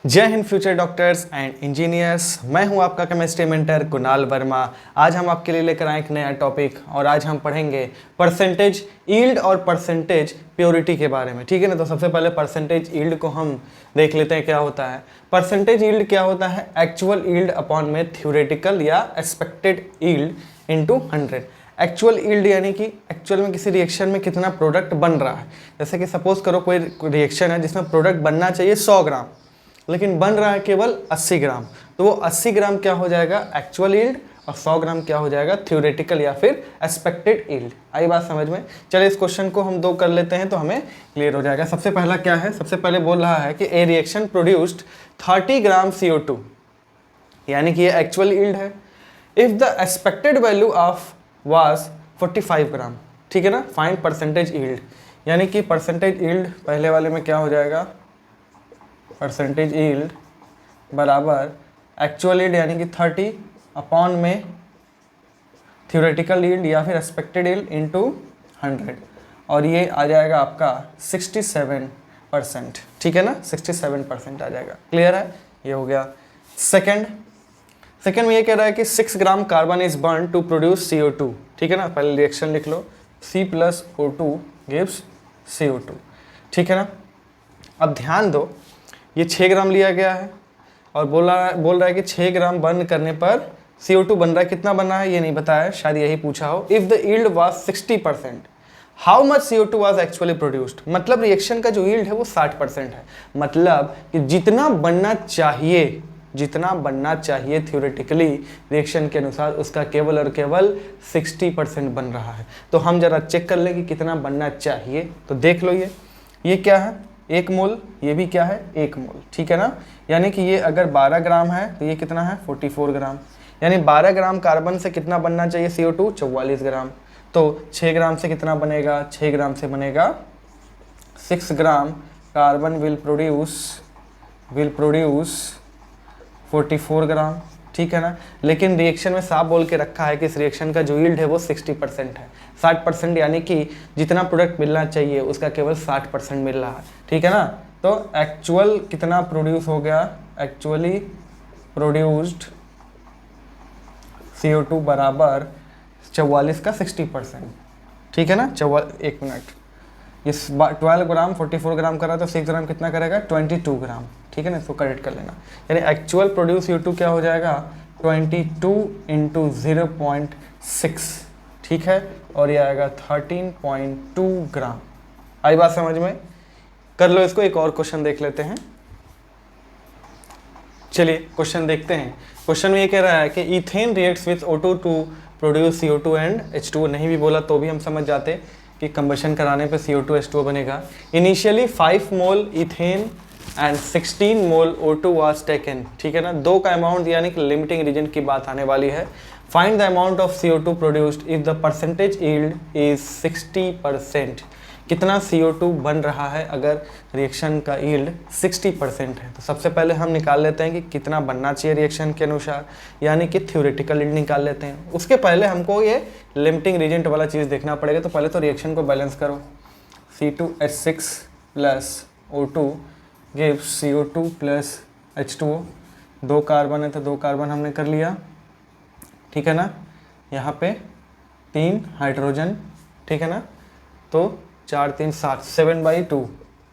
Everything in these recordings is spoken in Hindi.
जय Hind future doctors and engineers. मैं हूं आपका केमिस्ट्री मेंटर कुणाल वर्मा। आज हम आपके लिए लेकर आए एक नया टॉपिक और आज हम पढ़ेंगे परसेंटेज यील्ड और परसेंटेज प्योरिटी के बारे में। ठीक है ना। तो सबसे पहले परसेंटेज यील्ड को हम देख लेते हैं क्या होता है। परसेंटेज यील्ड क्या होता है? एक्चुअल यील्ड अपॉन में थ्योरेटिकल या expected yield into 100। Actual yield यानी कि एक्चुअल में किसी रिएक्शन में कितना प्रोडक्ट बन रहा है। जैसे कि सपोज करो कोई रिएक्शन है जिसमें प्रोडक्ट बनना चाहिए 100 ग्राम लेकिन बन रहा है केवल 80 ग्राम, तो वो 80 ग्राम क्या हो जाएगा? एक्चुअल यील्ड, और 100 ग्राम क्या हो जाएगा? थ्योरेटिकल या फिर एक्सपेक्टेड यील्ड। आई बात समझ में? चलिए इस क्वेश्चन को हम दो कर लेते हैं तो हमें क्लियर हो जाएगा। सबसे पहला क्या है? सबसे पहले बोल रहा है कि ए रिएक्शन प्रोड्यूस्ड 30 ग्राम CO2, यानी कि ये एक्चुअल यील्ड है। If the expected value of was 45 ग्राम, ठीक है ना। फाइंड परसेंटेज यील्ड, यानी कि परसेंटेज यील्ड पहले वाले में क्या हो जाएगा? परसेंटेज यील्ड बराबर एक्चुअल यील्ड यानी कि 30 अपॉन में थ्योरेटिकल यील्ड या फिर एक्सपेक्टेड यील्ड इनटू 100, और ये आ जाएगा आपका 67%। ठीक है ना, 67% आ जाएगा। क्लियर है? ये हो गया। सेकंड में ये कह रहा है कि 6 gram carbon is burn to produce CO2। ठीक है ना, पहले रिएक्शन लिख लो, C+O2 गिव्स CO2। ठीक है ना। अब ध्यान दो, ये 6 ग्राम लिया गया है और बोल रहा है कि 6 ग्राम बर्न करने पर CO2 बन रहा है। कितना बना है ये नहीं बताया, शायद यही पूछा हो। If the yield was 60%, how much CO2 was actually produced. मतलब रिएक्शन का जो यील्ड है वो 60% है। मतलब कि जितना बनना चाहिए थ्योरेटिकली रिएक्शन के अनुसार उसका केवल और केवल 60% बन रहा है। तो हम जरा चेक कर लें कि कितना बनना चाहिए। तो देख लो, ये क्या है? 1 मोल। ये भी क्या है? 1 मोल। ठीक है ना। यानी कि ये अगर 12 ग्राम है तो ये कितना है? 44 ग्राम। यानी 12 ग्राम कार्बन से कितना बनना चाहिए CO2? 44 ग्राम। तो 6 ग्राम से कितना बनेगा? 6 ग्राम से बनेगा 6 ग्राम कार्बन विल प्रोड्यूस 44 ग्राम। ठीक है ना। लेकिन रिएक्शन में साफ बोल के रखा है कि इस रिएक्शन का जो यील्ड है वो 60% है। 60% यानी कि जितना प्रोडक्ट मिलना चाहिए उसका केवल 60% मिल रहा है। ठीक है ना। तो एक्चुअल कितना प्रोड्यूस हो गया? एक्चुअली प्रोड्यूस्ड CO2 बराबर 44 का 60%। ठीक है ना। 1 मिनट, ये 12 ग्राम 44 ग्राम कर रहा है तो 6 ग्राम कितना करेगा? 22 ग्राम। ठीक है ना, इसको करेक्ट कर लेना। यानी एक्चुअल प्रोड्यूस CO2 क्या हो जाएगा? 22 इंटू 0.6। ठीक है, और ये आएगा 13.2 ग्राम। आई बात समझ में? कर लो इसको। एक और क्वेश्चन देख लेते हैं। चलिए क्वेश्चन देखते हैं। क्वेश्चन में ये कह रहा है कि ethane reacts with O2 to produce CO2 and H2O। नहीं भी बोला तो भी हम समझ जाते कि कंबशन कराने पे CO2 H2O बनेगा। Initially 5 mole ethane and 16 mole O2 was taken. ठीक है ना। 2 का अमाउंट यानी कि लिमिटिंग रीजन की बात आने वाली है। Find the amount of CO2 produced if the percentage yield is 60%। कितना CO2 बन रहा है अगर रिएक्शन का यील्ड 60% है। तो सबसे पहले हम निकाल लेते हैं कि कितना बनना चाहिए रिएक्शन के अनुसार, यानी कि थ्योरेटिकल यील्ड निकाल लेते हैं। उसके पहले हमको ये लिमिटिंग रीजेंट वाला चीज़ देखना पड़ेगा। तो पहले तो रिएक्शन को बैलेंस करो। C2H6 plus O2 gives CO2 plus H2O। 2 carbon है तो 2 कार्बन हमने कर लिया। ठीक है ना। यहाँ पे 3 हाइड्रोजन। ठीक है ना। तो 4 3 7, 7/2।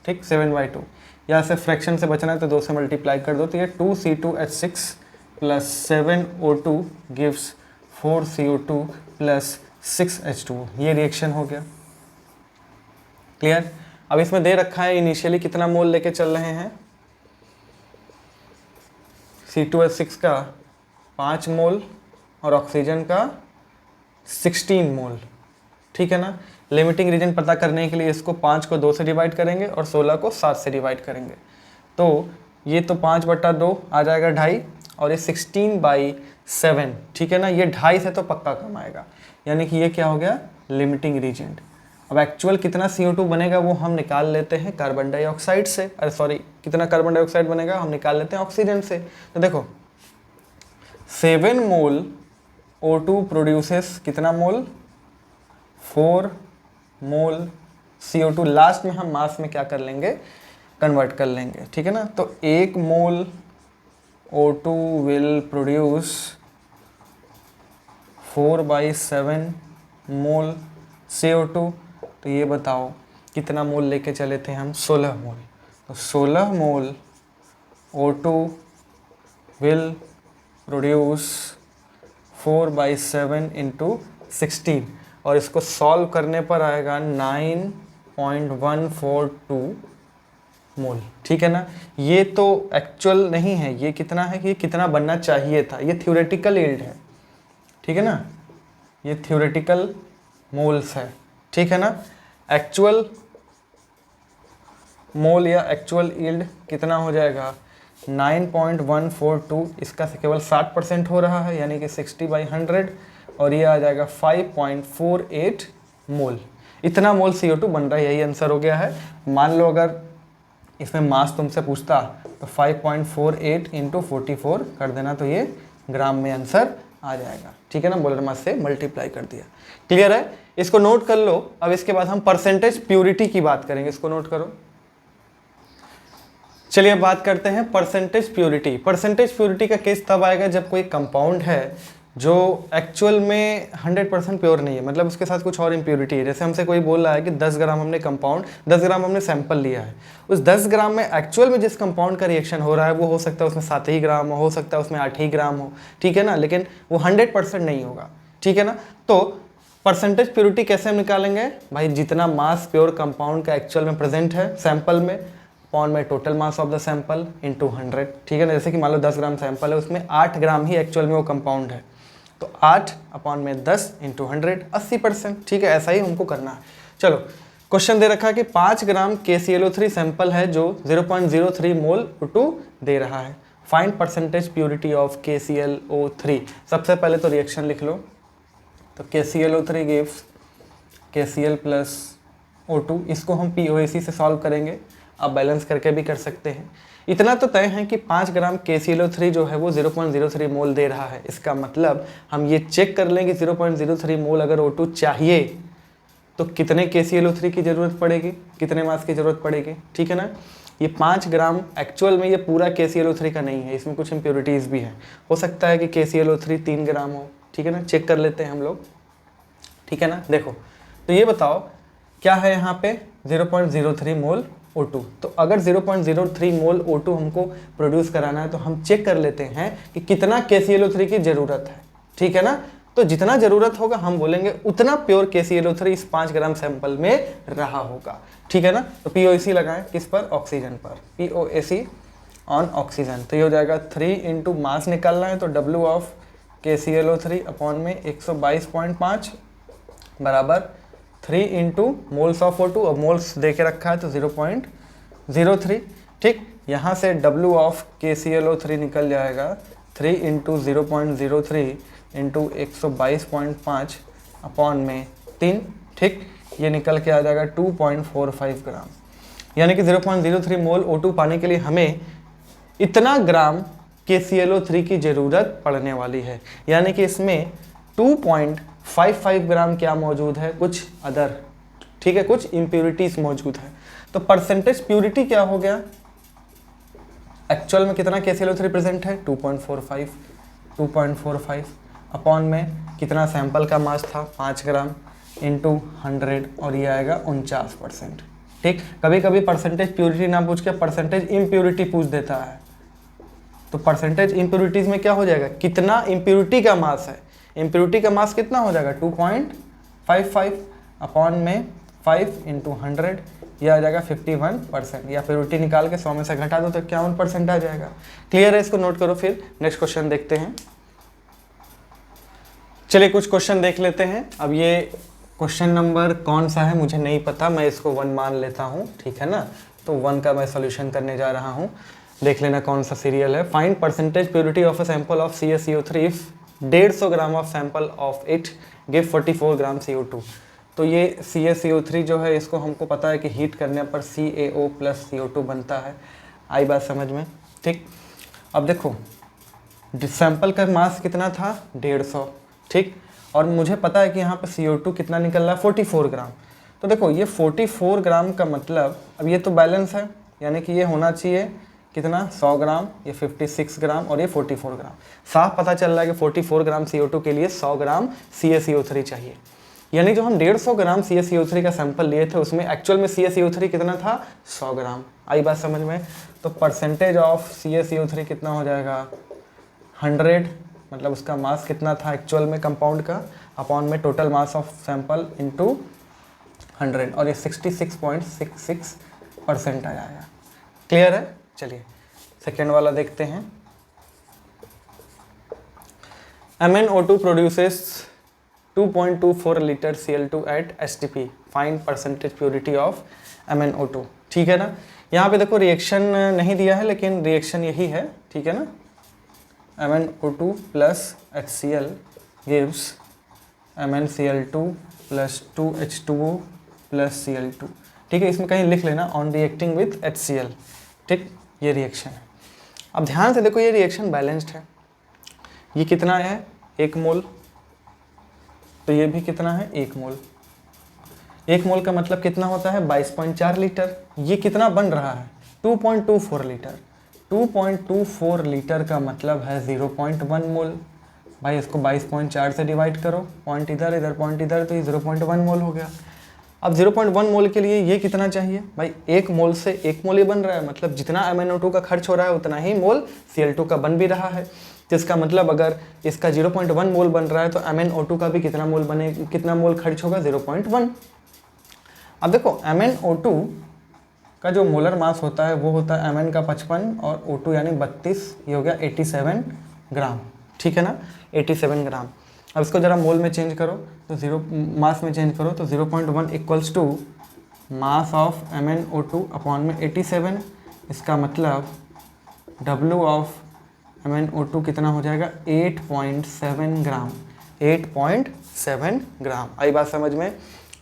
ठीक, 7/2। यहाँ से फ्रैक्शन से बचना है तो 2 से मल्टीप्लाई कर दो। तो ये 2C2H6 plus 7O2 gives 4CO2 plus 6H2O। ये रिएक्शन हो गया। क्लियर? अब इसमें दे रखा है इनिशियली कितना मोल लेके चल रहे हैं। C2H6 का 5 मोल और ऑक्सीजन का 16 मोल। ठीक है ना। लिमिटिंग रीजन पता करने के लिए इसको 5 को 2 से डिवाइड करेंगे और 16 को 7 से डिवाइड करेंगे। तो ये तो 5/2 आ जाएगा 2.5, और ये 16/7। ठीक है ना। ये 2.5 से तो पक्का कम आएगा, यानी कि ये क्या हो गया? Limiting reason. अब एक्चुअल कितना CO2 बनेगा वो हम निकाल लेते हैं कार्बन डाइऑक्साइड से। अरे सॉरी, कितना कार्बन डाइऑक्साइड बनेगा हम निकाल लेते हैं ऑक्सीजन से। तो देखो 7 मोल O2 प्रोड्यूसेस कितना मोल? 4 मोल CO2। लास्ट में हम मास में क्या कर लेंगे? कन्वर्ट कर लेंगे, ठीक है ना। तो 1 मोल O2 will produce 4/7 mole CO2। तो ये बताओ कितना मोल लेके चले थे हम, 16 मोल। तो 16 मोल O2 विल प्रोड्यूस 4/7 इंटू 16, और इसको सॉल्व करने पर आएगा 9.142 मोल, ठीक है ना। ये तो एक्चुअल नहीं है, ये कितना है कि ये कितना बनना चाहिए था, ये थ्योरेटिकल यील्ड है, ठीक है ना, ये थ्योरेटिकल मोल्स है, ठीक है ना। एक्चुअल मोल या एक्चुअल यील्ड कितना हो जाएगा 9.142, इसका केवल 60% हो रहा है, यानी कि 60/100, और ये आ जाएगा 5.48 मोल। इतना मोल CO2 बन रहा है, यही आंसर हो गया है। मान लो अगर इसमें मास तुमसे पूछता तो 5.48 इंटू 44 कर देना, तो ये ग्राम में आंसर आ जाएगा, ठीक है ना। मोलर मास से मल्टीप्लाई कर दिया, क्लियर है। इसको नोट कर लो। अब इसके बाद हम परसेंटेज प्योरिटी की बात करेंगे, इसको नोट करो। चलिए अब बात करते हैं परसेंटेज प्योरिटी। परसेंटेज प्योरिटी का केस तब आएगा जब कोई कंपाउंड है जो एक्चुअल में 100% प्योर नहीं है, मतलब उसके साथ कुछ और इम्प्योरिटी है। जैसे हमसे कोई बोल रहा है कि 10 ग्राम हमने कंपाउंड, 10 ग्राम हमने सैंपल लिया है, उस 10 ग्राम में एक्चुअल में जिस कंपाउंड का रिएक्शन हो रहा है वो हो सकता है उसमें 7 ही ग्राम हो सकता है उसमें 8 ही ग्राम हो, ठीक है ना, लेकिन वो 100% नहीं होगा, ठीक है ना। तो परसेंटेज प्योरिटी कैसे हम निकालेंगे भाई, जितना मास प्योर कंपाउंड का एक्चुअल में प्रेजेंट है सैंपल में अपॉन में total mass of the sample into 100, ठीक है ना। जैसे कि मान लो 10 ग्राम सैंपल है, उसमें 8 ग्राम ही एक्चुअल में वो कंपाउंड है, तो 8 अपॉन में 10 इंटू 100 80%, ठीक है। ऐसा ही हमको करना है। चलो क्वेश्चन दे रखा है कि 5 ग्राम KClO3 सैंपल है जो 0.03 मोल O2 दे रहा है। Find percentage purity of KClO3। सबसे पहले तो रिएक्शन लिख लो। तो KClO3 gives KCl plus O2, इसको हम POAC से सॉल्व करेंगे, आप बैलेंस करके भी कर सकते हैं। इतना तो तय है कि 5 ग्राम KClO3 जो है वो 0.03 मोल दे रहा है। इसका मतलब हम ये चेक कर लें कि 0.03 मोल अगर O2 चाहिए तो कितने KClO3 की ज़रूरत पड़ेगी, कितने मास की ज़रूरत पड़ेगी, ठीक है ना। ये 5 ग्राम एक्चुअल में ये पूरा KClO3 का नहीं है, इसमें कुछ इम्प्योरिटीज़ भी हैं। हो सकता है कि KClO3 3 ग्राम हो, ठीक है ना। चेक कर लेते हैं हम लोग, ठीक है ना। देखो तो ये बताओ क्या है यहाँ पे 0.03 मोल O2। तो अगर 0.03 मोल O2 हमको प्रोड्यूस कराना है तो हम चेक कर लेते हैं कि कितना KClO3 की ज़रूरत है, ठीक है ना। तो जितना ज़रूरत होगा हम बोलेंगे उतना प्योर KClO3 इस 5 ग्राम सैंपल में रहा होगा, ठीक है ना। तो POAC लगाएं किस पर, ऑक्सीजन पर, POAC ऑन ऑक्सीजन। तो ये हो जाएगा 3 इंटू मास निकालना है तो W ऑफ KClO3 अपॉन में 122.5 बराबर 3 इंटू मोल्स ऑफ O2, और मोल्स दे के रखा है तो 0.03, ठीक। यहाँ से W ऑफ KClO3 निकल जाएगा 3 इंटू 0.03 इंटू 122.5 अपॉन में 3, ठीक। ये निकल के आ जाएगा 2.45 ग्राम, यानी कि 0.03 मोल O2 पाने के लिए हमें इतना ग्राम KClO3 की ज़रूरत पड़ने वाली है। यानी कि इसमें 2.55 ग्राम क्या मौजूद है, कुछ अदर, ठीक है, कुछ इम्प्योरिटीज मौजूद है। तो परसेंटेज प्योरिटी क्या हो गया, एक्चुअल में कितना KClO3 प्रेजेंट है 2.45 अपॉन में कितना सैंपल का मास था 5 ग्राम इंटू 100, और ये आएगा 49%, ठीक। कभी कभी परसेंटेज प्योरिटी ना पूछ के परसेंटेज इम्प्योरिटी पूछ देता है। तो परसेंटेज इम्प्योरिटीज में क्या हो जाएगा, कितना इम्प्योरिटी का मास है, इम्प्योरिटी का मास कितना हो जाएगा 2.55 अपॉन में 5 इंटू 100, यह आ जाएगा 51%, या प्योरिटी निकाल के 100 में से घटा दो तो 51% आ जाएगा। क्लियर है, इसको नोट करो। फिर नेक्स्ट क्वेश्चन देखते हैं। चलिए कुछ क्वेश्चन देख लेते हैं। अब ये क्वेश्चन नंबर कौन सा है मुझे नहीं पता, मैं इसको 1 मान लेता हूँ, ठीक है ना। तो 1 का मैं सोल्यूशन करने जा रहा हूँ, देख लेना कौन सा सीरियल है। Find percentage purity of a sample of CaCO3 if 150 gram of sample of it give 44 gram CO2। तो ये CaCO3 जो है इसको हमको पता है कि हीट करने पर CaO प्लस CO2 बनता है। आई बात समझ में, ठीक। अब देखो सैंपल का मास कितना था 150, ठीक, और मुझे पता है कि यहाँ पर CO2 कितना निकल रहा है 44 ग्राम। तो देखो ये 44 ग्राम का मतलब, अब ये तो बैलेंस है, यानी कि ये होना चाहिए कितना 100 ग्राम, ये 56 ग्राम और ये 44 ग्राम। साफ पता चल रहा है कि 44 ग्राम CO2 के लिए 100 ग्राम CaCO3 चाहिए। यानी जो हम 150 ग्राम CaCO3 का सैंपल लिए थे उसमें एक्चुअल में CaCO3 कितना था 100 ग्राम। आई बात समझ में? तो परसेंटेज ऑफ CaCO3 कितना हो जाएगा 100, मतलब उसका मास कितना था एक्चुअल में कंपाउंड का, अपॉन में total mass of sample into 100, और ये 66.66% आ जाएगा। क्लियर है? चलिए सेकेंड वाला देखते हैं। MnO2 produces 2.24 litre Cl2 at STP, find percentage purity of MnO2। ठीक है ना, यहाँ पे देखो रिएक्शन नहीं दिया है लेकिन रिएक्शन यही है, ठीक है ना। MnO2 plus HCl gives MnCl2 plus 2H2O plus Cl2। ठीक है, इसमें कहीं लिख लेना ऑन रिएक्टिंग विथ HCl। ठीक, ये रिएक्शन है। अब ध्यान से देखो ये रिएक्शन बैलेंस्ड है। ये कितना है 1 मोल, तो ये भी कितना है 1 मोल। 1 मोल का मतलब कितना होता है 22.4 लीटर। ये कितना बन रहा है 2.24 लीटर। 2.24 लीटर का मतलब है 0.1 मोल। भाई इसको 22.4 से डिवाइड करो, पॉइंट इधर इधर पॉइंट इधर, तो ये 0.1 मोल हो गया। अब 0.1 मोल के लिए ये कितना चाहिए भाई 1 मोल से 1 मोल ही बन रहा है, मतलब जितना MnO2 का खर्च हो रहा है उतना ही मोल Cl2 का बन भी रहा है। जिसका मतलब अगर इसका 0.1 मोल बन रहा है तो MnO2 का भी कितना मोल बने, कितना मोल खर्च होगा 0.1। अब देखो MnO2 का जो मोलर मास होता है वो होता है Mn का 55 और O2 यानी 32, ये हो गया 87 ग्राम। ठीक है ना, 87 ग्राम। अब इसको जरा मोल में चेंज करो तो मास में चेंज करो तो 0.1 equals to mass of MnO2 upon में 87। इसका मतलब W ऑफ MnO2 कितना हो जाएगा 8.7 ग्राम। 8.7 ग्राम। आई बात समझ में?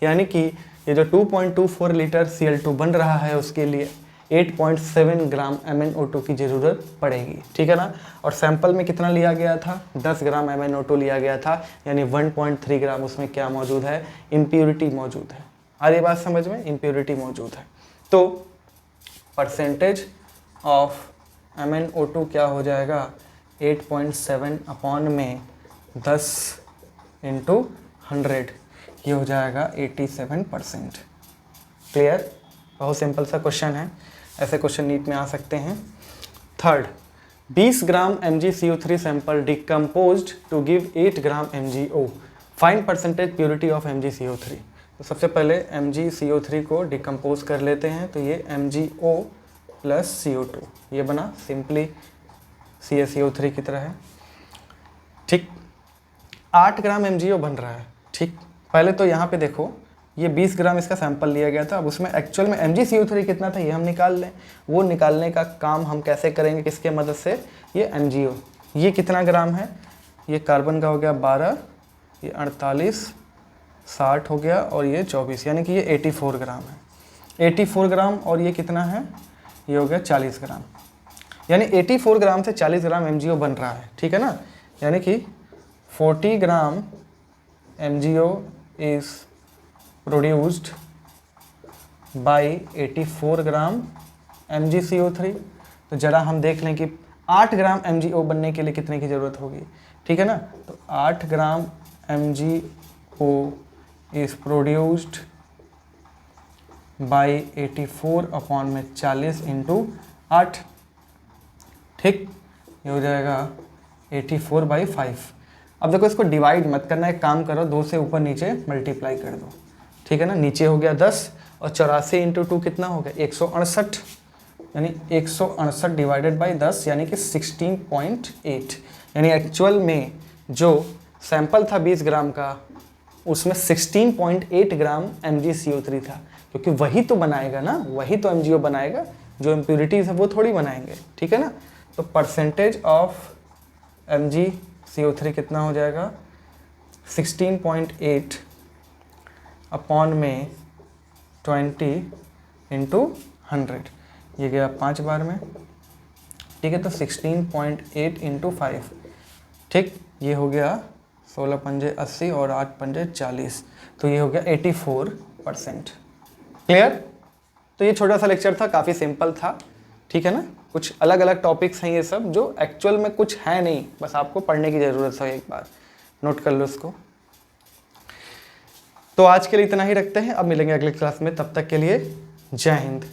यानी कि ये जो 2.24 लीटर Cl2 बन रहा है उसके लिए 8.7 ग्राम MnO2 की ज़रूरत पड़ेगी। ठीक है ना, और सैंपल में कितना लिया गया था 10 ग्राम MnO2 लिया गया था, यानी 1.3 ग्राम उसमें क्या मौजूद है इम्प्योरिटी मौजूद है। आ रही बात समझ में? इम्प्योरिटी मौजूद है। तो परसेंटेज ऑफ MnO2 क्या हो जाएगा 8.7 अपॉन में 10 इंटू 100, ये हो जाएगा 87%। क्लियर? बहुत सिंपल सा क्वेश्चन है, ऐसे क्वेश्चन नीट में आ सकते हैं। Third, 20 gram MgCO3 sample decomposed to give 8 gram MgO, find percentage purity of MgCO3। तो सबसे पहले MgCO3 को डिकम्पोज कर लेते हैं, तो ये MgO प्लस CO2 ये बना सिंपली CaCO3 की तरह है। ठीक, 8 ग्राम MgO बन रहा है। ठीक, पहले तो यहाँ पे देखो ये 20 ग्राम इसका सैंपल लिया गया था, अब उसमें एक्चुअल में MgCO3 कितना था ये हम निकाल लें। वो निकालने का काम हम कैसे करेंगे, किसके मदद से, ये MgO। ये कितना ग्राम है, ये कार्बन का हो गया 12, ये 48, 60 हो गया और ये 24, यानी कि ये 84 ग्राम है। 84 ग्राम और ये कितना है, ये हो गया 40 ग्राम, यानी 84 ग्राम से 40 ग्राम MgO बन रहा है। ठीक है ना, यानी कि 40 ग्राम MgO is produced by 84 gram MgCO3। तो जरा हम देख लें कि 8 ग्राम MgO बनने के लिए कितने की ज़रूरत होगी। ठीक है ना, तो 8 gram MgO is produced by 84 upon में 40 इंटू 8। ठीक, ये हो जाएगा 84/5। अब देखो इसको डिवाइड मत करना, एक काम करो 2 से ऊपर नीचे मल्टीप्लाई कर दो। ठीक है ना, नीचे हो गया 10 और 84 इंटू 2 कितना हो गया 168, यानी 168 डिवाइडेड बाई 10 यानी कि 16.8। यानी एक्चुअल में जो सैंपल था 20 ग्राम का उसमें 16.8 ग्राम MgCO3 था, क्योंकि वही तो बनाएगा ना, वही तो MgO बनाएगा, जो इम्प्योरिटीज़ है वो थोड़ी बनाएंगे। ठीक है ना, तो परसेंटेज ऑफ MgCO3 कितना हो जाएगा 16.8 अपॉन में 20 इंटू 100, ये गया 5 बार में। ठीक है, तो 16.8 इंटू 5, ठीक, ये हो गया 16 पंजे 80 और 8 पंजे 40, तो ये हो गया 84%। क्लियर? तो तो ये छोटा सा लेक्चर था, काफ़ी सिंपल था, ठीक है ना। कुछ अलग अलग टॉपिक्स हैं ये सब जो एक्चुअल में कुछ है नहीं, बस आपको पढ़ने की ज़रूरत है, एक बार नोट कर लो इसको। तो आज के लिए इतना ही रखते हैं, अब मिलेंगे अगले क्लास में, तब तक के लिए जय हिंद।